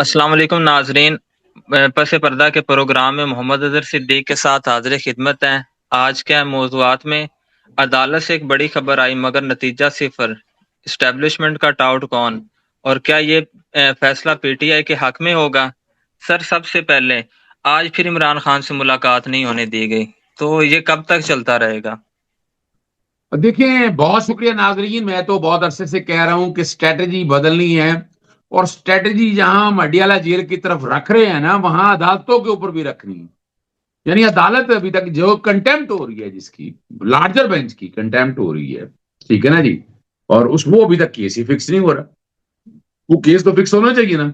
السلام علیکم ناظرین، پس پردہ کے پروگرام میں محمد اظہر صدیق کے ساتھ حاضر خدمت ہیں۔ آج کے موضوعات میں عدالت سے ایک بڑی خبر آئی مگر نتیجہ صفر، اسٹیبلشمنٹ کا ٹاؤٹ کون، اور کیا یہ فیصلہ پی ٹی آئی کے حق میں ہوگا؟ سر، سب سے پہلے آج پھر عمران خان سے ملاقات نہیں ہونے دی گئی، تو یہ کب تک چلتا رہے گا؟ دیکھیں، بہت شکریہ ناظرین. میں تو بہت عرصے سے کہہ رہا ہوں کہ اسٹریٹجی بدلنی ہے، اور اسٹریٹجی جہاں ہم اڈیالہ جیل کی طرف رکھ رہے ہیں نا، وہاں عدالتوں کے اوپر بھی رکھنی ہے. یعنی عدالت ابھی تک جو کنٹمپٹ ہو رہی ہے، جس کی لارجر بینچ کی کنٹمپٹ ہو رہی ہے، ٹھیک ہے نا جی، اور وہ ابھی تک کیس ہی فکس نہیں ہو رہا. وہ کیس تو فکس ہونا چاہیے نا.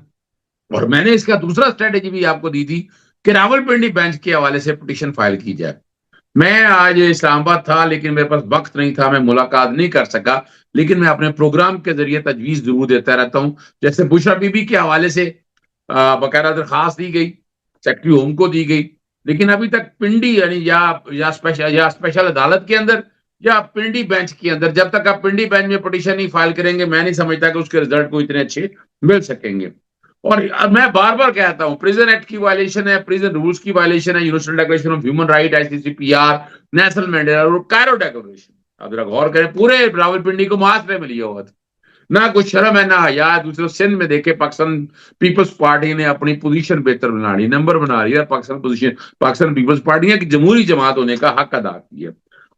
اور میں نے اس کا دوسرا اسٹریٹجی بھی آپ کو دی تھی کہ راول پنڈی بینچ کے حوالے سے پٹیشن فائل کی جائے. میں آج اسلام آباد تھا لیکن میرے پاس وقت نہیں تھا، میں ملاقات نہیں کر سکا، لیکن میں اپنے پروگرام کے ذریعے تجویز ضرور دیتا رہتا ہوں. جیسے بشرا بی بی کے حوالے سے باقاعدہ درخواست دی گئی، سیکرٹری ہوم کو دی گئی، لیکن ابھی تک پنڈی یعنی یا اسپیشل عدالت کے اندر یا پنڈی بینچ کے اندر، جب تک آپ پنڈی بینچ میں پٹیشن نہیں فائل کریں گے، میں نہیں سمجھتا کہ اس کے رزلٹ کو اتنے اچھے مل سکیں گے. اور میں بار بار کہتا ہوں، پریزن ایکٹ کی وائلیشن ہے، پریزن رولز کی وائلیشن ہے، universal declaration of human right, I C C P R, national mandate اور کائرو ڈیکلریشن. آپ ذرا غور کریں، پورے راول پنڈی کو محاصرے میں لیا ہوا تھا. نہ کوئی شرم ہے نہ حیا. دوسرے سندھ میں دیکھے، پاکستان پیپلز پارٹی نے اپنی پوزیشن بہتر بنا لی، نمبر بنا لیا. پاکستان پیپلز پارٹی نے جمہوری جماعت ہونے کا حق ادا کیا،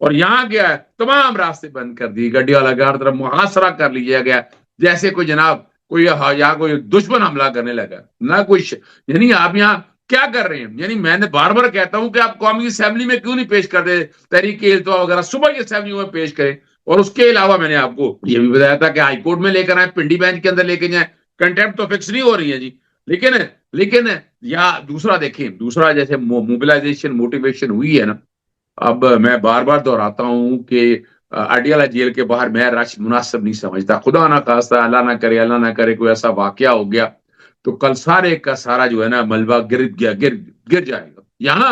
اور یہاں کیا ہے، تمام راستے بند کر دیے، گڈیاں لگا ہر طرف محاصرہ کر لیا گیا، جیسے کوئی جناب کوئی دشمن حملہ کرنے لگا. نہ یعنی آپ یہاں کیا کر رہے ہیں؟ یعنی میں نے بار بار کہتا ہوں کہ آپ قومی اسمبلی میں کیوں نہیں پیش کرتے تحریک التوا وغیرہ، صبح کی اسمبلی میں پیش کریں. اور اس کے علاوہ میں نے آپ کو یہ بھی بتایا تھا کہ ہائی کورٹ میں لے کر آئے، پنڈی بینچ کے اندر لے کے جائیں. کنٹمپٹ تو فکس نہیں ہو رہی ہے جی، لیکن یا دوسرا دیکھیں، دوسرا جیسے موبلائزیشن موٹیویشن ہوئی ہے نا. اب میں بار بار دہراتا ہوں کہ اڈیالہ جیل کے باہر میں رش مناسب نہیں سمجھتا. خدا نہ خواستہ، اللہ نہ کرے کوئی ایسا واقعہ ہو گیا تو کل سارے کا سارا جو ہے نا ملبہ گر جائے گا. یہاں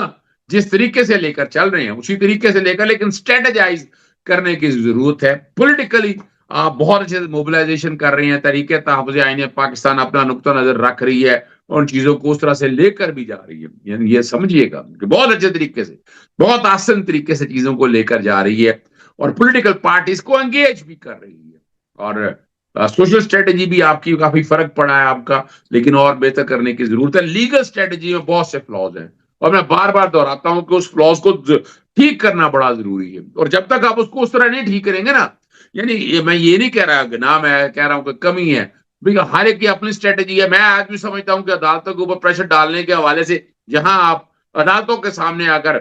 جس طریقے سے لے کر چل رہے ہیں اسی طریقے سے لے کر، لیکن اسٹریٹجائز کرنے کی ضرورت ہے. پولیٹیکلی آپ بہت اچھے سے موبلائزیشن کر رہی ہیں، طریقے تحفظ آئین پاکستان اپنا نقطہ نظر رکھ رہی ہے، اور ان چیزوں کو اس طرح سے لے کر بھی جا رہی ہے. یعنی یہ سمجھیے گا کہ بہت اچھے طریقے سے، بہت آسان طریقے سے چیزوں کو لے کر جا رہی ہے، اور پولیٹیکل پارٹیز کو انگیج بھی کر رہی ہے. اور سوشل اسٹریٹجی بھی آپ کی کافی فرق پڑا ہے آپ کا، لیکن اور بہتر کرنے کی ضرورت ہے. لیگل اسٹریٹجی میں بہت سے فلاز ہیں، اور میں بار بار دہراتا ہوں کہ اس فلاز کو ٹھیک کرنا بڑا ضروری ہے. اور جب تک آپ اس کو اس طرح نہیں ٹھیک کریں گے نا، یعنی میں یہ نہیں کہہ رہا کہ نہ، میں کہہ رہا ہوں کہ کمی ہے، ہر ایک کی اپنی اسٹریٹجی ہے. میں آج بھی سمجھتا ہوں کہ عدالتوں کے اوپر پریشر ڈالنے کے حوالے سے، جہاں آپ عدالتوں کے سامنے آ کر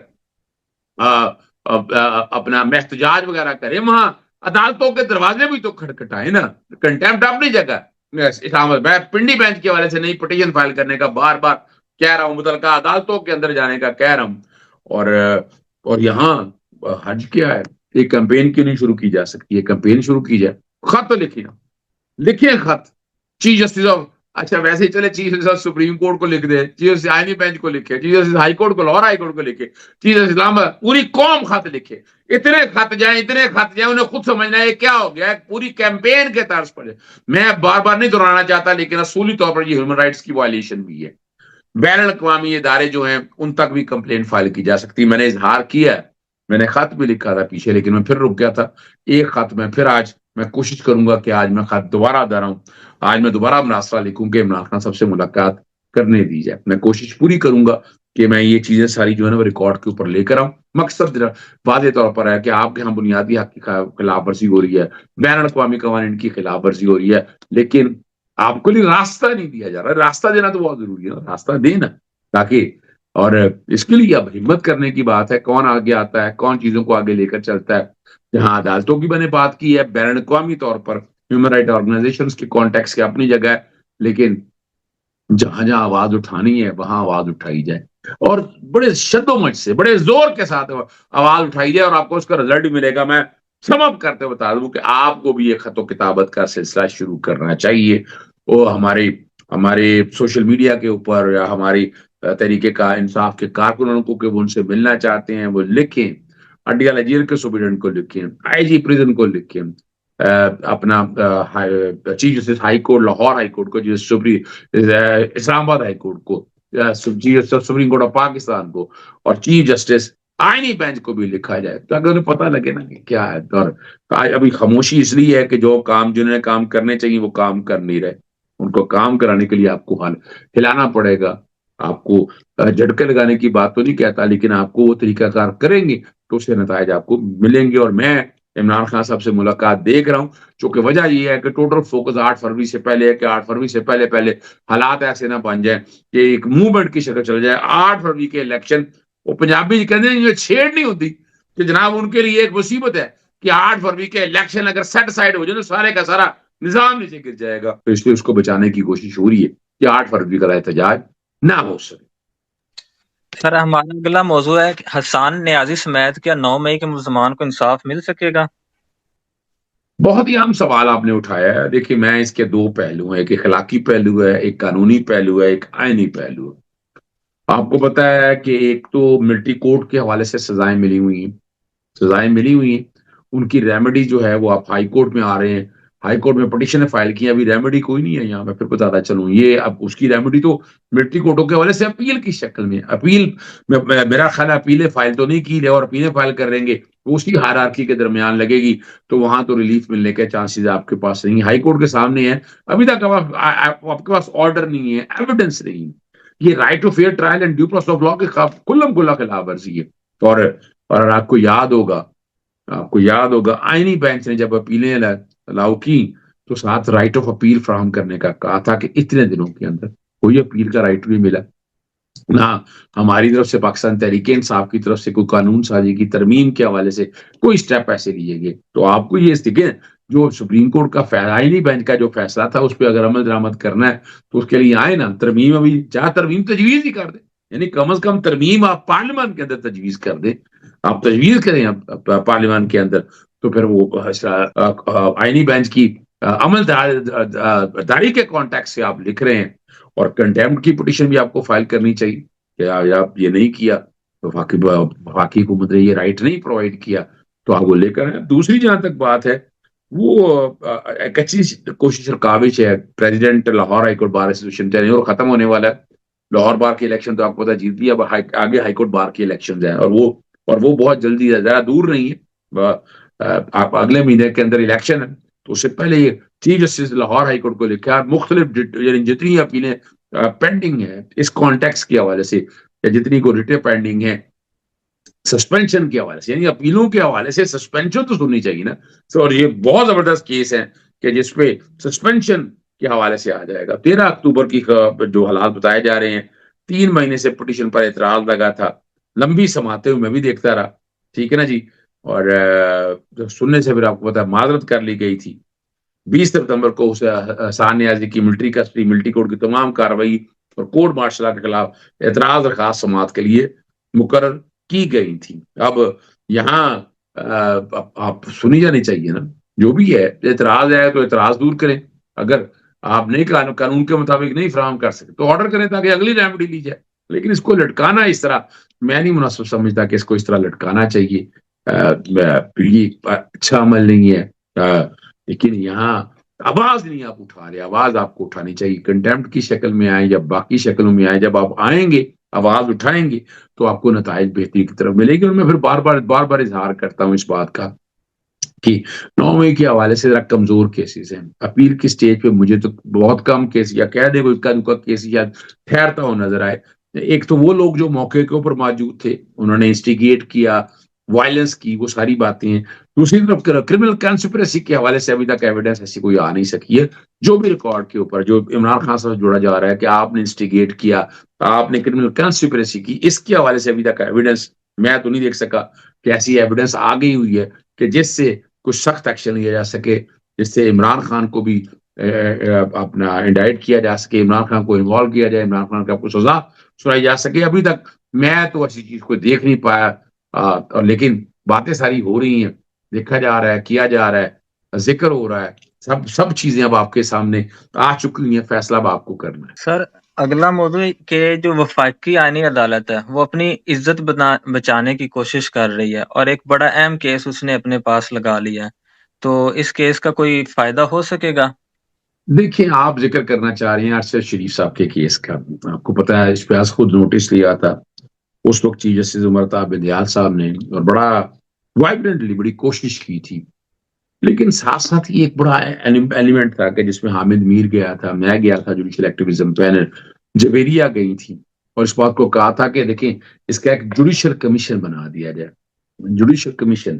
اپنا احتجاج وغیرہ کریں، وہاں عدالتوں کے دروازے بھی تو کھٹکھٹائیں نا. کنٹمپٹ اپنی جگہ. اسلام آباد میں پنڈی بینچ کے حوالے سے نئی پٹیشن فائل کرنے کا بار بار کہہ رہا ہوں، متعلقہ عدالتوں کے اندر جانے کا کہہ رہا ہوں. اور یہاں حج کیا ہے، ایک کمپین کیوں نہیں شروع کی جا سکتی؟ یہ کمپین شروع کی جائے. خط تو لکھیں خط چیف جسٹس آف، اچھا ویسے ہی چلے، چیف جسٹس سپریم کورٹ کو لکھ دے، چیف جسٹس آئینی بینچ کو لکھے، چیف جسٹس ہائی کورٹ کو، لاہور ہائی کورٹ کو لکھے، چیف جسٹس اسلام آباد، پوری قوم خط لکھے. اتنے خط جائیں، انہیں خود سمجھنا ہے کیا ہو گیا، پوری کیمپین کے طرز پر. میں بار بار نہیں دہرانا چاہتا، لیکن اصولی طور پر یہ ہیومن رائٹس کی وائلیشن بھی ہے. بین الاقوامی ادارے جو ہیں ان تک بھی کمپلین فائل کی جا سکتی. میں نے اظہار کیا ہے، میں نے خط بھی لکھا تھا پیچھے، لیکن میں پھر رک گیا تھا. ایک خط میں پھر آج میں کوشش کروں گا کہ آج میں خط دوبارہ دے رہا ہوں. آج میں دوبارہ مناصرہ لکھوں کہ عمران خان صاحب سے ملاقات کرنے دی جائے. میں کوشش پوری کروں گا کہ میں یہ چیزیں ساری جو ہے نا وہ ریکارڈ کے اوپر لے کر آؤں. مقصد واضح طور پر ہے کہ آپ کے ہاں بنیادی حق کی خلاف ورزی ہو رہی ہے، بین الاقوامی قوانین کی خلاف ورزی ہو رہی ہے، لیکن آپ کو راستہ نہیں دیا جا رہا. راستہ دینا تو بہت ضروری ہے نا، راستہ دینا تاکہ، اور اس کے لیے اب ہمت کرنے کی بات ہے. کون آگے آتا ہے، کون چیزوں کو آگے لے کر چلتا ہے. جہاں عدالتوں کی میں نے بات کی ہے، بین الاقوامی طور پر ہیومن رائٹ آرگنائزیشنز کی کانٹیکس کی اپنی جگہ ہے، لیکن جہاں جہاں آواز اٹھانی ہے وہاں آواز اٹھائی جائے، اور بڑے شد و مچ سے، بڑے زور کے ساتھ آواز اٹھائی جائے، اور آپ کو اس کا رزلٹ بھی ملے گا. میں سم اپ کرتے بتا دوں کہ آپ کو بھی یہ خط و کتابت کا سلسلہ شروع کرنا چاہیے. وہ ہمارے سوشل میڈیا کے اوپر، یا ہماری طریقے کا انصاف کے کارکنوں کو کہ وہ ان سے ملنا چاہتے ہیں، وہ لکھیں. اڈیالہ جیل کے سپرنٹینڈنٹ کو لکھیں، آئی جی پریزن کو لکھیں، اپنا chief justice high court Lahore high court کو، اسلام آباد ہائی کورٹ کو، سپریم کورٹ آف پاکستان کو، اور چیف جسٹس آئینی بینچ کو بھی لکھا جائے، تاکہ انہیں پتہ لگے نا کہ کیا ہے۔ اور ابھی خاموشی اس لیے ہے کہ جو کام جنہیں کام کرنے چاہیے وہ کام کر نہیں رہے، ان کو کام کرانے کے لیے آپ کو ہلانا پڑے گا۔ آپ کو جھٹکے لگانے کی بات تو نہیں کہتا، لیکن آپ کو وہ طریقہ کار کریں گے تو اس سے نتائج آپ کو ملیں گے۔ اور میں عمران خان صاحب سے ملاقات دیکھ رہا ہوں، چونکہ وجہ یہ ہے کہ ٹوٹل فوکس 8 فروری سے پہلے ہے کہ 8 فروری سے پہلے حالات ایسے نہ بن جائیں کہ ایک موومنٹ کی شکل چل جائے۔ 8 فروری کے الیکشن، وہ پنجابی کہتے ہیں یہ چھیڑ نہیں ہوتی کہ جناب ان کے لیے ایک مصیبت ہے کہ 8 فروری کے الیکشن اگر سیٹ سائڈ ہو جائے تو سارے کا سارا نظام نیچے گر جائے گا، تو اس لیے اس کو بچانے کی کوشش ہو رہی ہے کہ 8 فروری کا احتجاج نہ ہو سکے۔ سر ہمارا اگلا موضوع ہے کہ حسان نیازی سمیت کیا 9 مئی کے ملزمان کو انصاف مل سکے گا؟ بہت ہی اہم سوال آپ نے اٹھایا ہے۔ دیکھیے، میں اس کے 2 پہلو ہیں، ایک اخلاقی پہلو ہے، ایک قانونی پہلو ہے، ایک آئینی پہلو ہے۔ آپ کو پتا ہے کہ ایک تو ملٹری کورٹ کے حوالے سے سزائیں ملی ہوئی ہیں، ان کی ریمیڈی جو ہے وہ آپ ہائی کورٹ میں آ رہے ہیں، ہائی کورٹ میں پٹیشن فائل کی، ابھی ریمیڈی کوئی نہیں ہے یہاں، میں پھر بتاتا چلوں، یہ اب اس کی ریمیڈی تو ملٹری کورٹوں کے حوالے سے اپیل کی شکل میں، میرا خیال اپیلیں فائل تو نہیں کی، اور اپیلیں فائل کر رہیں گے وہ اسی ہائرارکی کے درمیان لگے گی، تو وہاں تو ریلیف ملنے کے چانسز آپ کے پاس نہیں، ہائی کورٹ کے سامنے ہے، ابھی تک آپ کے پاس آرڈر نہیں ہے، ایویڈنس نہیں ہے۔ یہ right to fair trial and due process of law کے کلم کلا خلاف ورزی ہے۔ اور آپ کو یاد ہوگا آئینی بینچ نے جب اپیلیں الاؤ کی تو ساتھ رائٹ آف اپیل فراہم کرنے کا کہا تھا کہ اتنے دنوں کے اندر کوئی اپیل کا رائٹ نہیں ملا، نہ ہماری طرف سے پاکستان تحریک انصاف کی طرف سے کوئی قانون سازی کی ترمیم کے حوالے سے کوئی سٹیپ ایسے لیے گئے۔ تو آپ کو یہ دیکھیں، جو سپریم کورٹ کا آئینی بینچ کا جو فیصلہ تھا اس پہ اگر عمل درآمد کرنا ہے تو اس کے لیے آئے نا ترمیم، ابھی چاہے ترمیم تجویز ہی کر دیں، یعنی کم از کم ترمیم آپ پارلیمان کے اندر تجویز کر دیں، آپ تجویز کریں پارلیمان کے اندر، تو پھر وہ آئینی بینچ کی عمل داری کے کانٹیکٹ سے آپ لکھ رہے ہیں، اور کنٹیمپٹ کی پٹیشن بھی آپ کو فائل کرنی چاہیے کہ آپ یہ نہیں کیا تو وفاقی حکومت نے یہ رائٹ نہیں پرووائڈ کیا، تو آپ وہ لے کر ہیں۔ دوسری جہاں تک بات ہے، وہ ایک اچھی کوشش اور کاوش ہے، president Lahore high court bar association اور ختم ہونے والا ہے لاہور بار کی الیکشن، تو آپ کو پتا جیت لیا، اب آگے ہائی کورٹ بار کی الیکشن ہے، اور وہ بہت جلدی ہے، زیادہ دور نہیں ہے، آپ اگلے مہینے کے اندر الیکشن ہے، تو اس سے پہلے یہ chief justice Lahore high court کو لکھا، مختلف یعنی جتنی اپیلیں پینڈنگ ہے اس کانٹیکس کے حوالے سے، یا جتنی کو ریٹیں پینڈنگ ہے سسپینشن کے حوالے سے، یعنی اپیلوں کے حوالے سے سسپینشن تو سننی چاہیے نا، اور یہ بہت زبردست کیس ہے کہ جس پہ سسپینشن کے حوالے سے آ جائے گا۔ 13 اکتوبر کی جو حالات بتائے جا رہے ہیں، 3 مہینے سے پٹیشن پر اعتراض لگا تھا، لمبی سماعتیں میں بھی دیکھتا رہا، ٹھیک ہے نا جی، اور سننے سے پھر آپ کو پتا معذرت کر لی گئی تھی۔ 20 ستمبر کو حسان نیازی کی ملٹری کسٹڈی، ملٹری کورٹ کی تمام کارروائی اور کورٹ مارشل کے خلاف اعتراض درخواست سماعت کے لیے مقرر کی گئی تھی۔ اب یہاں آپ سنی جانی چاہیے نا، جو بھی ہے اعتراض ہے تو اعتراض دور کریں، اگر آپ نہیں قانون کے مطابق نہیں فراہم کر سکتے تو آرڈر کریں تاکہ اگلی ریمیڈی لی جائے، لیکن اس کو لٹکانا اس طرح میں نہیں مناسب سمجھتا کہ اس کو اس طرح لٹکانا چاہیے، یہ اچھا عمل نہیں ہے، لیکن یہاں آواز نہیں آپ اٹھا رہے، آواز آپ کو اٹھانی چاہیے، کنٹیمپٹ کی شکل میں آئیں یا باقی شکلوں میں آئیں، جب آپ آئیں گے آواز اٹھائیں گے تو آپ کو نتائج بہتری کی طرف ملے گی۔ اور میں پھر بار بار اظہار کرتا ہوں اس بات کا کہ 9 مئی کے حوالے سے ذرا کمزور کیسز ہیں، اپیل کی سٹیج پہ مجھے تو بہت کم کیس، یا کہہ دے کوئی کا کیس یا ٹھہرتا ہو نظر آئے۔ ایک تو وہ لوگ جو موقع کے اوپر موجود تھے، انہوں نے انسٹیگیٹ کیا، وائلنس کی، وہ ساری باتیں ہیں۔ دوسری طرف کرمنل کانسپریسی کے حوالے سے ابھی تک ایویڈنس ایسی کوئی آ نہیں سکی ہے، جو بھی ریکارڈ کے اوپر جو عمران خان سے جوڑا جا رہا ہے کہ آپ نے انسٹیگیٹ کیا، آپ نے کرمنل کانسپریسی کی، اس کے حوالے سے ابھی تک ایویڈنس میں تو نہیں دیکھ سکا کہ ایسی ایویڈنس آ گئی ہوئی ہے کہ جس سے کچھ سخت ایکشن لیا جا سکے، جس سے عمران خان کو بھی اپنا انڈائٹ کیا جا سکے، عمران خان کو انوالو کیا جائے، عمران خان کا کوئی سزا سنائی جا سکے۔ ابھی تک میں تو ایسی چیز کو دیکھ نہیں پایا، اور لیکن باتیں ساری ہو رہی ہیں، دیکھا جا رہا ہے، کیا جا رہا ہے، ذکر ہو رہا ہے، سب چیزیں اب آپ کے سامنے آ چکی ہیں، فیصلہ اب آپ کو کرنا ہے۔ سر اگلا موضوع کہ جو وفاقی آئینی عدالت ہے وہ اپنی عزت بچانے کی کوشش کر رہی ہے اور ایک بڑا اہم کیس اس نے اپنے پاس لگا لیا ہے، تو اس کیس کا کوئی فائدہ ہو سکے گا؟ دیکھیں آپ ذکر کرنا چاہ رہے ہیں ارشد شریف صاحب کے کیس کا، آپ کو پتا ہے اس پہ آج خود نوٹس لیا تھا اس وقت چیف جسٹس عمر بندیال صاحب نے، اور بڑا وائبرنٹلی بڑی کوشش کی تھی، لیکن ساتھ ساتھ یہ ایک بڑا ایلیمنٹ تھا کہ جس میں حامد میر گیا تھا، میں گیا تھا، جوڈیشل ایکٹیویزم پینل جویریہ گئی تھی، اور اس بات کو کہا تھا کہ دیکھیں اس کا ایک جوڈیشل کمیشن بنا دیا جائے، جوڈیشل کمیشن۔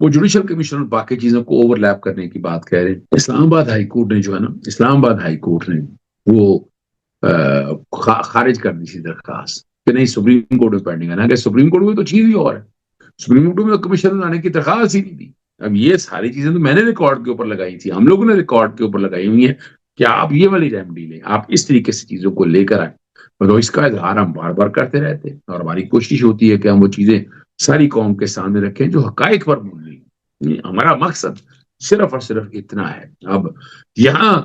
وہ جوڈیشل کمیشن اور باقی چیزوں کو اوور لیپ کرنے کی بات کہہ رہے ہیں۔ اسلام آباد ہائی کورٹ نے جو ہے نا، اسلام آباد ہائی کورٹ نے وہ خارج کر دی تھی درخواست کہ نہیں سپریم کورٹ میں پینڈنگ ہے، نا کہ سپریم کورٹ میں تو چیز ہی اور ہے، سپریم کورٹ میں تو کمیشن لانے کی درخواست ہی نہیں دی۔ اب یہ ساری چیزیں تو میں نے ریکارڈ کے اوپر لگائی تھی، ہم لوگوں نے ریکارڈ کے اوپر لگائی ہوئی ہیں کہ آپ یہ والی ریمیڈی لیں، آپ اس طریقے سے چیزوں کو لے کر آئیں، تو اس کا اظہار ہم بار بار کرتے رہتے ہیں، اور ہماری کوشش ہوتی ہے کہ ہم وہ چیزیں ساری قوم کے سامنے رکھیں جو حقائق پر مبنی۔ ہمارا مقصد صرف اور صرف اتنا ہے۔ اب یہاں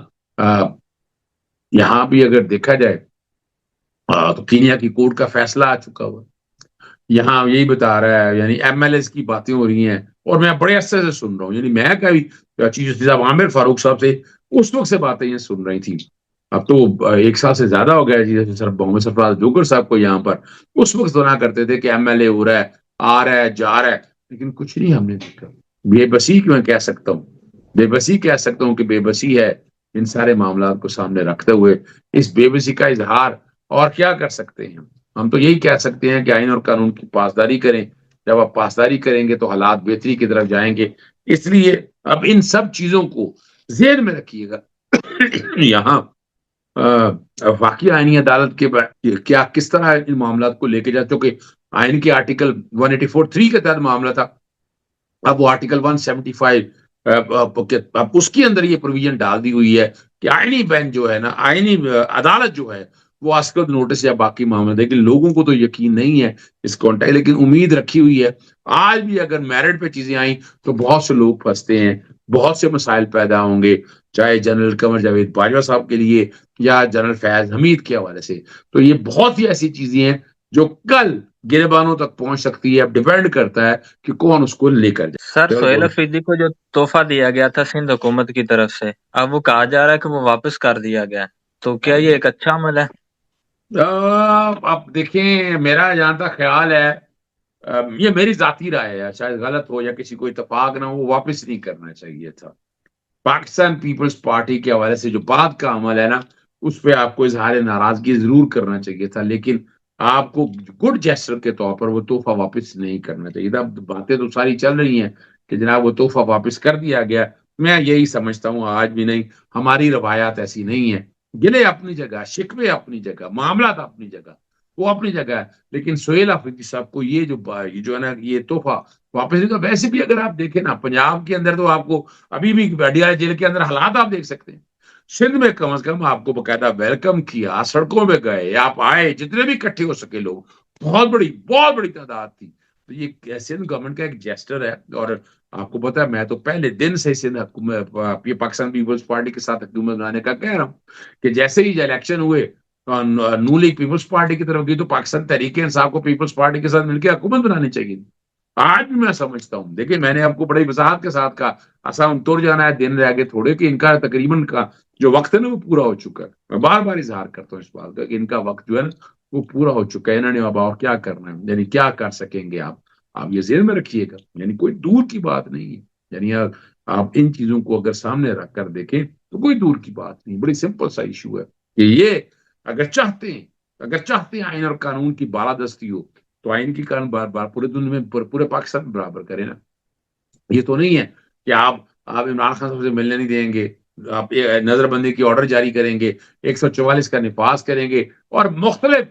یہاں بھی اگر دیکھا جائے تو کینیا کی کورٹ کا فیصلہ آ چکا ہوا، یہاں یہی بتا رہا ہے، یعنی ایم ایل ایز کی باتیں ہو رہی ہیں، اور میں بڑے عرصے سے سن رہا ہوں، یعنی میں کبھی چیف جسٹس صاحب عامر فاروق صاحب سے اس وقت سے باتیں یہ سن رہی تھی، اب تو 1 سال سے زیادہ ہو گیا جی محمد سرفراز جوگر صاحب کو یہاں پر، اس وقت سنا کرتے تھے کہ ایم ایل اے ہو رہا ہے، آ رہا ہے، جا رہا ہے، لیکن کچھ نہیں ہم نے دیکھا۔ بے بسی میں کہہ سکتا ہوں، بے بسی کہہ سکتا ہوں کہ بے بسی ہے ان سارے معاملات کو سامنے رکھتے ہوئے۔ اس بے بسی کا اظہار اور کیا کر سکتے ہیں ہم؟ تو یہی کہہ سکتے ہیں کہ آئین اور قانون کی پاسداری کریں، جب آپ پاسداری کریں گے تو حالات بہتری کی طرف جائیں گے۔ اس لیے اب ان سب چیزوں کو ذہن میں رکھیے گا۔ یہاں واقعی آئینی عدالت کے کیا کس طرح ان معاملات کو لے کے جاتے، کہ آئین کے آرٹیکل 184(3) کے تحت معاملہ تھا، اب وہ آرٹیکل 175 اب اس کے اندر یہ پروویژن ڈال دی ہوئی ہے کہ آئینی بینچ جو ہے نا، آئینی عدالت جو ہے وہ اسکت نوٹس یا باقی معاملہ، لیکن لوگوں کو تو یقین نہیں ہے اس کانٹیکٹ، لیکن امید رکھی ہوئی ہے۔ آج بھی اگر میرٹ پہ چیزیں آئیں تو بہت سے لوگ پھنستے ہیں، بہت سے مسائل پیدا ہوں گے، چاہے جنرل قمر جاوید باجوہ صاحب کے لیے یا جنرل فیاض حمید کے حوالے سے، تو یہ بہت ہی ایسی چیزیں ہیں جو کل گربانوں تک پہنچ سکتی ہے۔ اب ڈیپینڈ کرتا ہے کہ کون اس کو لے کر سر جائے۔ سہیل افریدی کو جو تحفہ دیا گیا تھا سندھ حکومت کی طرف سے، اب وہ کہا جا رہا ہے کہ وہ واپس کر دیا گیا، تو کیا یہ ایک اچھا عمل ہے؟ اب دیکھیں میرا جہاں تک خیال ہے، یہ میری ذاتی رائے ہے، شاید غلط ہو یا کسی کو اتفاق نہ ہو، واپس نہیں کرنا چاہیے تھا۔ پاکستان پیپلز پارٹی کے حوالے سے جو بات کا عمل ہے نا، اس پہ آپ کو اظہار ناراضگی ضرور کرنا چاہیے تھا، لیکن آپ کو گڈ جیسچر کے طور پر وہ تحفہ واپس نہیں کرنا چاہیے تھا۔ اب باتیں تو ساری چل رہی ہیں کہ جناب وہ تحفہ واپس کر دیا گیا، میں یہی سمجھتا ہوں آج بھی نہیں، ہماری روایات ایسی نہیں ہیں۔ گلے اپنی جگہ، شکوے اپنی جگہ، معاملات اپنی جگہ، وہ اپنی جگہ ہے، لیکن سہیل افریدی صاحب کو یہ جو ہے نا یہ تحفہ واپس نہیں۔ تو ویسے بھی اگر آپ دیکھیں نا پنجاب کے اندر، تو آپ کو ابھی بھی وڈیالہ جیل کے اندر حالات آپ دیکھ سکتے ہیں، سندھ میں کم از کم آپ کو باقاعدہ ویلکم کیا، سڑکوں میں گئے، آپ آئے، جتنے بھی اکٹھے ہو سکے لوگ، بہت بڑی تعداد تھی۔ تو یہ سندھ گورنمنٹ کا ایک جیسٹر ہے، اور آپ کو پتا ہے میں تو پہلے دن سے سندھ حکومت، یہ پاکستان پیپلز پارٹی کے ساتھ حکومت بنانے کا کہہ رہا ہوں کہ جیسے ہی الیکشن ہوئے نو لیگ پیپلز پارٹی کی طرف گئی، تو پاکستان تحریک انصاف کو پیپلز پارٹی کے ساتھ مل کے حکومت بنانی چاہیے تھی۔ آج بھی میں سمجھتا ہوں، دیکھیں میں نے آپ کو بڑی وضاحت کے ساتھ کہا، آسان تر جانا ہے، دن رہ گئے تھوڑے، کہ ان کا تقریباً کا جو وقت ہے نا وہ پورا ہو چکا ہے۔ میں بار بار اظہار کرتا ہوں اس بات کا کہ ان کا وقت جو ہے نا وہ پورا ہو چکا ہے، انہوں نے اب اور کیا کرنا ہے، یعنی کیا کر سکیں گے آپ یہ ذہن میں رکھیے گا، یعنی کوئی دور کی بات نہیں ہے، یعنی آپ ان چیزوں کو اگر سامنے رکھ کر دیکھیں تو کوئی دور کی بات نہیں، بڑی سمپل سا ایشو ہے کہ یہ اگر چاہتے ہیں آئین اور قانون کی بالادستی ہو، تو آئین کی قانون بار بار پورے دنیا میں، پورے پاکستان میں برابر کریں نا۔ یہ تو نہیں ہے کہ آپ عمران خان صاحب سے ملنے نہیں دیں گے، آپ نظر بندی کی آرڈر جاری کریں گے، 144 کا نفاذ کریں گے، اور مختلف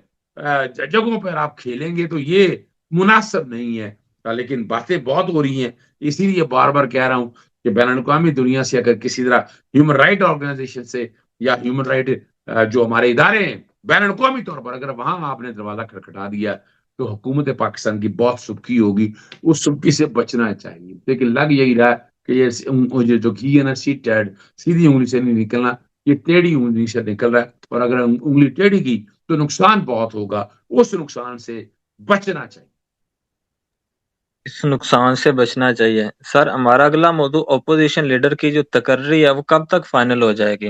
جگہوں پر آپ کھیلیں گے، تو یہ مناسب نہیں ہے۔ لیکن باتیں بہت ہو رہی ہیں، اسی لیے بار بار کہہ رہا ہوں کہ بین الاقوامی دنیا سے اگر کسی طرح ہیومن رائٹ آرگنائزیشن سے یا ہیومن رائٹ جو ہمارے ادارے ہیں بین الاقوامی طور پر، اگر وہاں آپ نے دروازہ کھٹکھٹا دیا تو حکومت پاکستان کی بہت سبکی ہوگی، اس سبکی سے بچنا چاہیے۔ لیکن لگ یہی رہا کہ یہ جو گھی ہے نا سیدھی انگلی سے نہیں نکلنا، یہ ٹیڑھی انگلی سے نکل رہا ہے، اور اگر انگلی ٹیڑھی کی تو نقصان بہت ہوگا، اس نقصان سے بچنا چاہیے۔ اس نقصان سے بچنا چاہیے۔ سر ہمارا اگلا موضوع اپوزیشن لیڈر کی جو تقرری ہے وہ کب تک فائنل ہو جائے گی؟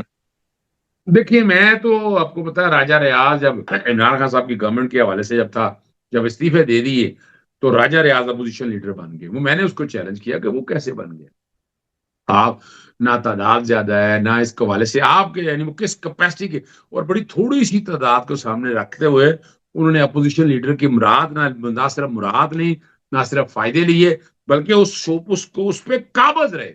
دیکھیے میں تو آپ کو پتا ہے راجہ ریاض جب عمران خان صاحب کی گورنمنٹ کے حوالے سے جب استعفے دے دیے تو راجہ ریاض اپوزیشن لیڈر بن گئے۔ وہ میں نے اس کو چیلنج کیا کہ وہ کیسے بن گئے؟ آپ نہ تعداد زیادہ ہے نہ اس حوالے سے آپ کے یعنی وہ کس کیپیسٹی کے، اور بڑی تھوڑی سی تعداد کو سامنے رکھتے ہوئے انہوں نے اپوزیشن لیڈر کی مراد نہ صرف مراد نہیں، نہ صرف فائدے لیے، بلکہ اس پہ قابض رہے۔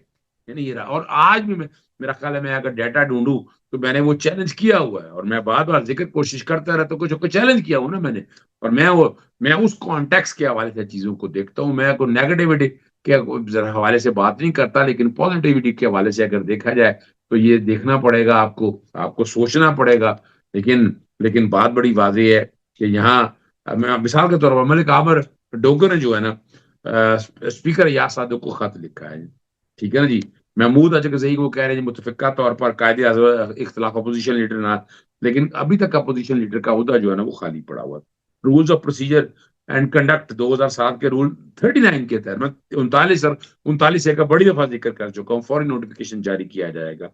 یعنی یہ رہا، اور آج بھی میرا خیال ہے میں اگر ڈیٹا ڈھونڈوں تو میں نے وہ چیلنج کیا ہوا ہے، اور میں بار بار ذکر کوشش کرتا رہتا ہوں، کچھ چیلنج کیا ہوں نا میں نے، اور میں اس کانٹیکس کے حوالے سے چیزوں کو دیکھتا ہوں۔ میں کوئی نیگیٹیوٹی کے حوالے سے بات نہیں کرتا، لیکن پازیٹیوٹی کے حوالے سے اگر دیکھا جائے تو یہ دیکھنا پڑے گا، آپ کو سوچنا پڑے گا۔ لیکن بات بڑی واضح ہے کہ یہاں میں مثال کے طور پر ملک عامر ڈوگر نے جو ہے نا اسپیکر یاس صادق کو خط لکھا ہے، ٹھیک ہے نا جی، محمود اچکزئی کو کہہ رہے ہیں متفقہ طور پر قائد اعظم اختلاف اپوزیشن لیڈر نہ، لیکن ابھی تک اپوزیشن لیڈر کا عہدہ جو ہے نا وہ خالی پڑا ہوا ہے۔ Rules of procedure and conduct 2007 کے رول 39 کے تحت میں 39 کا بڑی دفعہ ذکر کر چکا ہوں، فوری نوٹیفیکیشن جاری کیا جائے گا۔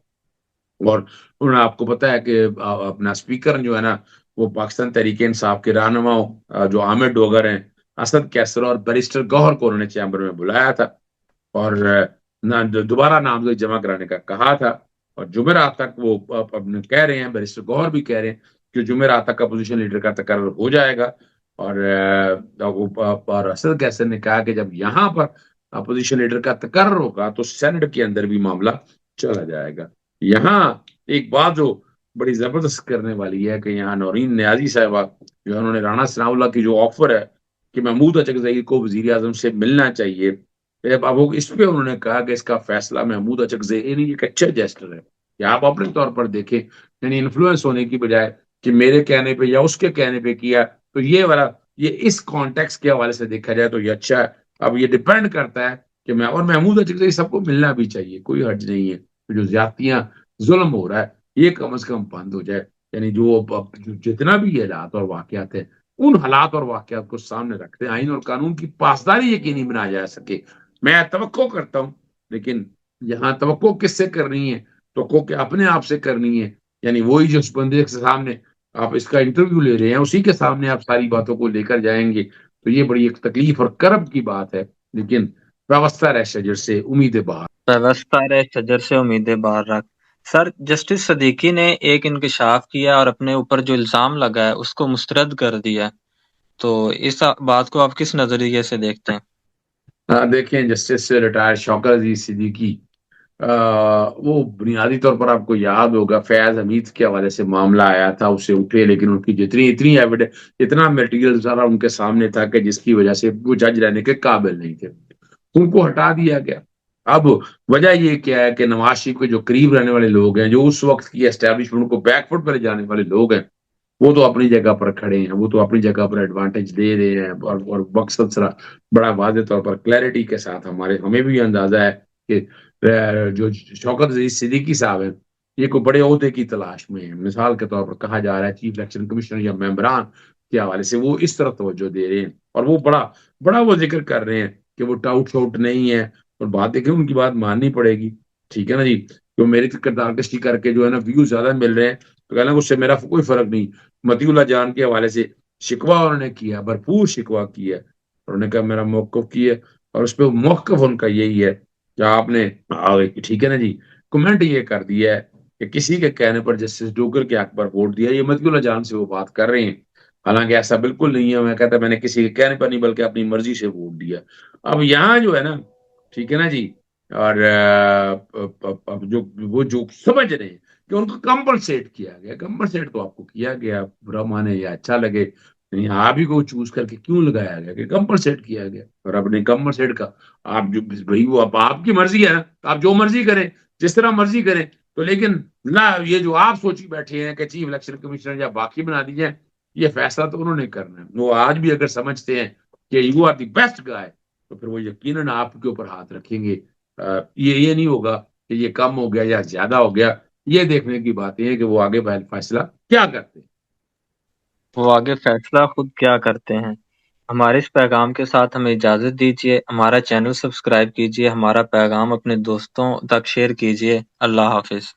اور انہوں نے آپ کو پتا ہے کہ اپنا اسپیکر جو ہے نا وہ پاکستان تحریک انصاف کے رہنما جو عامر ڈوگر ہیں، اسد کیسر اور بیرسٹر گوہر کو انہوں نے چیمبر میں بلایا تھا اور دوبارہ نامزدگی جمع کرانے کا کہا تھا، اور جمعرات تک وہ کہہ رہے ہیں، بیرسٹر گوہر بھی کہہ رہے ہیں کہ جمعرات تک اپوزیشن لیڈر کا تقرر ہو جائے گا۔ اور اسد کیسر نے کہا کہ جب یہاں پر اپوزیشن لیڈر کا تقرر ہوگا تو سینٹ کے اندر بھی معاملہ چلا جائے گا۔ یہاں ایک بات جو بڑی زبردست کرنے والی ہے کہ یہاں نورین نیازی صاحبہ جو انہوں نے رانا ثناء اللہ کی جو آفر ہے کہ محمود اچکزئی کو وزیر اعظم سے ملنا چاہیے، اب اس پہ انہوں نے کہا کہ اس کا فیصلہ محمود اچکزئی نہیں، ایک اچھا جیسٹر ہے کہ آپ اپنے طور پر دیکھیں، یعنی انفلوئنس ہونے کی بجائے کہ میرے کہنے پہ یا اس کے کہنے پہ کیا، تو یہ اس کانٹیکس کے حوالے سے دیکھا جائے تو یہ اچھا ہے۔ اب یہ ڈیپینڈ کرتا ہے کہ اور محمود اچکزئی سب کو ملنا بھی چاہیے، کوئی حرج نہیں ہے، جو زیادتیاں ظلم ہو رہا ہے یہ کم از کم بند ہو جائے۔ یعنی جو جتنا بھی حالات اور واقعات ہیں ان حالات اور واقعات کو سامنے رکھتے ہیں، آئین اور قانون کی پاسداری یقینی بنایا جا سکے، میں توقع کرتا ہوں۔ لیکن یہاں توقع کس سے کرنی ہے؟ توقع کہ اپنے آپ سے کرنی ہے، یعنی وہی جو اس بندے کے سامنے آپ اس کا انٹرویو لے رہے ہیں اسی کے سامنے آپ ساری باتوں کو لے کر جائیں گے تو یہ بڑی ایک تکلیف اور کرب کی بات ہے۔ لیکن وابستہ رہ شجر سے امید بہار۔ وابستہ رہ شجر سے امیدیں باہر رکھ۔ سر جسٹس صدیقی نے ایک انکشاف کیا اور اپنے اوپر جو الزام لگا ہے اس کو مسترد کر دیا، تو اس بات کو آپ کس نظریے سے دیکھتے ہیں؟ دیکھیں جسٹس ریٹائر شوکت عزیز صدیقی، وہ بنیادی طور پر آپ کو یاد ہوگا فیاض حمید کے حوالے سے معاملہ آیا تھا، اسے اٹھے، لیکن ان کی اتنی ایویڈنس، اتنا میٹیریل سارا ان کے سامنے تھا کہ جس کی وجہ سے وہ جج رہنے کے قابل نہیں تھے، ان کو ہٹا دیا گیا۔ اب وجہ یہ کیا ہے کہ نواز شریف کے جو قریب رہنے والے لوگ ہیں، جو اس وقت کی اسٹیبلشمنٹ کو بیک فٹ پر لے جانے والے لوگ ہیں، وہ تو اپنی جگہ پر کھڑے ہیں، وہ تو اپنی جگہ پر ایڈوانٹیج دے رہے ہیں، اور مقصد سرا بڑا واضح طور پر کلیئرٹی کے ساتھ ہمیں بھی اندازہ ہے کہ جو شوکت عزیز صدیقی صاحب ہیں یہ کوئی بڑے عہدے کی تلاش میں ہیں۔ مثال کے طور پر کہا جا رہا ہے چیف الیکشن کمشنر یا ممبران کے حوالے سے وہ اس طرح توجہ دے رہے ہیں، اور وہ بڑا وہ ذکر کر رہے ہیں کہ وہ ٹاؤٹ شاؤٹ نہیں ہے، اور بات دیکھیں ان کی بات ماننی پڑے گی، ٹھیک ہے نا جی، جو میری کردار کشی کر کے جو ہے نا ویوز زیادہ مل رہے ہیں تو کہنا اس سے میرا کوئی فرق نہیں۔ متی اللہ جان کے حوالے سے شکوہ انہوں نے کیا، بھرپور شکوہ کیا، انہوں نے کہا میرا موقف کی ہے، اور اس پہ موقف ان کا یہی ہے کہ آپ نے ٹھیک ہے نا جی کمنٹ یہ کر دیا ہے کہ کسی کے کہنے پر جسٹس ڈوگر کے حق پر ووٹ دیا، یہ متی اللہ جان سے وہ بات کر رہے ہیں، حالانکہ ایسا بالکل نہیں ہے، میں کہتا میں نے کسی کے کہنے پر نہیں بلکہ اپنی مرضی سے ووٹ دیا۔ اب یہاں جو ہے نا ٹھیک ہے نا جی، اور جو سمجھ رہے ہیں کہ ان کو کمپنسیٹ کیا گیا، کمپنسیٹ تو آپ کو کیا گیا، برا مانے یا اچھا لگے، نہیں آپ ہی کو چوز کر کے کیوں لگایا گیا کہ کمپنسیٹ کیا گیا، اور اپنے کمپنسیٹ کا آپ جو بھائی وہ آپ کی مرضی ہے نا، آپ جو مرضی کریں، جس طرح مرضی کریں، تو لیکن نہ یہ جو آپ سوچی بیٹھے ہیں کہ چیف الیکشن کمشنر یا باقی بنا دیجیے، یہ فیصلہ تو انہوں نے کرنا ہے۔ وہ آج بھی اگر سمجھتے ہیں کہ یو آر دی بیسٹ گائے تو پھر وہ یقیناً آپ کے اوپر ہاتھ رکھیں گے۔ یہ نہیں ہوگا کہ یہ کم ہو گیا یا زیادہ ہو گیا، یہ دیکھنے کی بات یہ ہے کہ وہ آگے فیصلہ کیا کرتے ہیں۔ وہ آگے فیصلہ خود کیا کرتے ہیں۔ ہمارے اس پیغام کے ساتھ ہمیں اجازت دیجیے، ہمارا چینل سبسکرائب کیجیے، ہمارا پیغام اپنے دوستوں تک شیئر کیجیے۔ اللہ حافظ۔